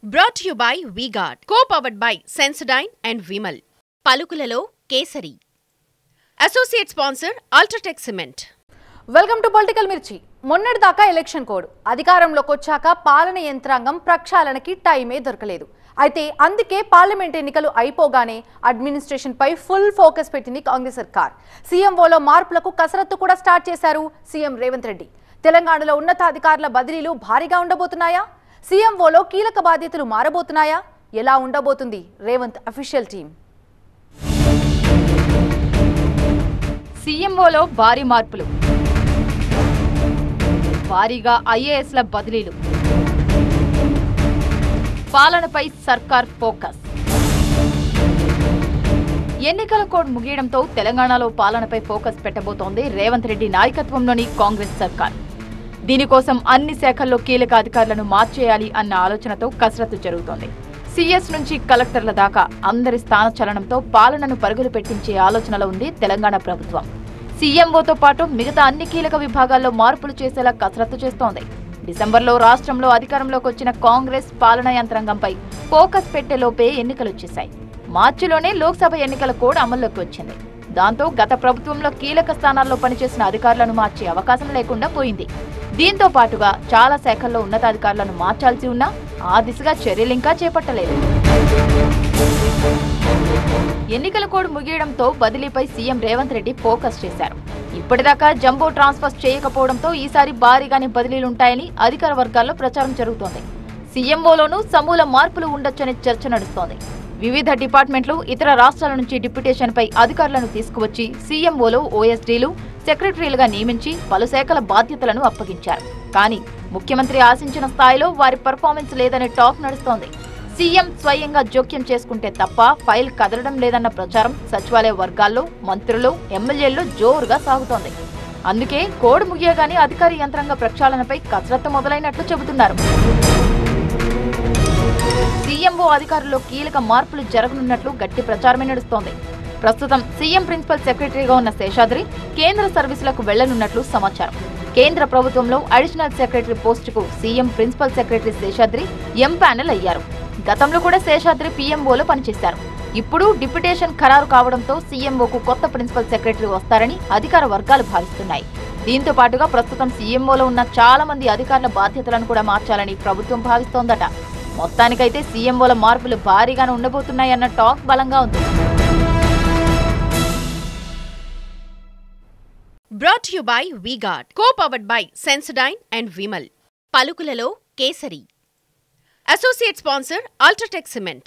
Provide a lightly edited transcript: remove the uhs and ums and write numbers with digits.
Brought to you by V-Guard, co-powered by Sensodyne and Vimal. పలుకులలో కేసరి. Associate sponsor Ultratech Cement. Welcome to political Mirchi. మొన్నటిదాకా election code అధికారంలోకి వచ్చాక పాలన యంత్రాంగం ప్రక్షాళనకి టైమే దొరకలేదు. అయితే అందుకే పార్లమెంట్ ఎన్నికలు అయిపోగానే అడ్మినిస్ట్రేషన్ పై ఫుల్ ఫోకస్ పెట్టింది కాంగ్రెస్ సర్కార్. సీఎంఓలో మార్పులకు కసరత్తు కూడా స్టార్ట్ చేశారు సీఎం రేవంత్ రెడ్డి. తెలంగాణలో ఉన్నతాధికారుల బదిలీలు భారీగా ఉండబోతున్నాయా? సీఎంఓలో కీలక బాధ్యతలు మారబోతున్నాయా? ఎలా ఉండబోతుంది రేవంత్ అఫీషియల్ టీం? సీఎంఓలో భారీ మార్పులు, భారీగా ఐఏఎస్ల బదిలీలు, పాలనపై సర్కార్ ఫోకస్. ఎన్నికల కోడ్ ముగియడంతో తెలంగాణలో పాలనపై ఫోకస్ పెట్టబోతోంది రేవంత్ రెడ్డి నాయకత్వంలోని కాంగ్రెస్ సర్కార్. దీనికోసం అన్ని శాఖల్లో కీలక అధికారులను మార్చేయాలి అన్న ఆలోచనతో కసరత్తు జరుగుతోంది. సీఎస్ నుంచి కలెక్టర్ల దాకా అందరి స్థానచలనంతో పాలనను పరుగులు పెట్టించే ఆలోచనలో ఉంది తెలంగాణ ప్రభుత్వం. సీఎంఓతో పాటు మిగతా అన్ని కీలక విభాగాల్లో మార్పులు చేసేలా కసరత్తు చేస్తోంది. డిసెంబర్లో రాష్ట్రంలో అధికారంలోకి వచ్చిన కాంగ్రెస్ పాలనా యంత్రాంగంపై ఫోకస్ పెట్టేలోపే ఎన్నికలొచ్చేశాయి. మార్చిలోనే లోక్సభ ఎన్నికల కోడ్ అమల్లోకి వచ్చింది. దాంతో గత ప్రభుత్వంలో కీలక స్థానాల్లో పనిచేసిన అధికారులను మార్చే అవకాశం లేకుండా పోయింది. దీంతో పాటుగా చాలా శాఖల్లో ఉన్నతాధికారులను మార్చాల్సి ఉన్నా ఆ దిశగా చర్యలింకా చేపట్టలేదు. ఎన్నికల కోడ్ ముగియడంతో బదిలీపై సీఎం రేవంత్ రెడ్డి ఫోకస్ చేశారు. ఇప్పటిదాకా జంబో ట్రాన్స్ఫర్స్ చేయకపోవడంతో ఈసారి భారీగానే బదిలీలుంటాయని అధికార వర్గాల్లో ప్రచారం జరుగుతోంది. సీఎంఓలోనూ సమూల మార్పులు ఉండొచ్చనే చర్చ నడుస్తోంది. వివిధ డిపార్ట్మెంట్లు, ఇతర రాష్ట్రాల నుంచి డిప్యుటేషన్పై అధికారులను తీసుకువచ్చి సీఎంఓలో ఓఎస్డీలు, సెక్రటరీలుగా నియమించి పలు శాఖల బాధ్యతలను అప్పగించారు. కానీ ముఖ్యమంత్రి ఆశించిన స్థాయిలో వారి పర్ఫార్మెన్స్ లేదనే టాక్ నడుస్తోంది. సీఎం స్వయంగా జోక్యం చేసుకుంటే తప్ప ఫైల్ కదలడం లేదన్న ప్రచారం సచివాలయ వర్గాల్లో, మంత్రులు, ఎమ్మెల్యేల్లో జోరుగా సాగుతోంది. అందుకే కోడ్ ముగియగానే అధికార యంత్రాంగ ప్రక్షాళనపై కసరత్తు మొదలైనట్లు చెబుతున్నారు. సీఎంఓ అధికారుల్లో కీలక మార్పులు జరగనున్నట్లు గట్టి ప్రచారమే నడుస్తోంది. ప్రస్తుతం సీఎం ప్రిన్సిపల్ సెక్రటరీగా ఉన్న శేషాద్రి కేంద్ర సర్వీసులకు వెళ్లనున్నట్లు సమాచారం. కేంద్ర ప్రభుత్వంలో అడిషనల్ సెక్రటరీ పోస్టుకు CM principal secretary Seshadri empanel అయ్యారు. గతంలో కూడా శేషాద్రి పీఎంఓలో పనిచేశారు. ఇప్పుడు డిప్యుటేషన్ ఖరారు కావడంతో సీఎంఓకు కొత్త ప్రిన్సిపల్ సెక్రటరీ వస్తారని అధికార వర్గాలు భావిస్తున్నాయి. దీంతో పాటుగా ప్రస్తుతం సీఎంఓలో ఉన్న చాలా మంది అధికారుల బాధ్యతలను కూడా మార్చాలని ప్రభుత్వం భావిస్తోందట. మొత్తానికైతే సీఎంఓల మార్పులు భారీగానే ఉండబోతున్నాయన్న టాక్ బలంగా ఉంది. Brought to you by V-Guard, co-powered by Sensodyne and Vimal. పలుకులలో కేసరి. Associate sponsor Ultratech Cement.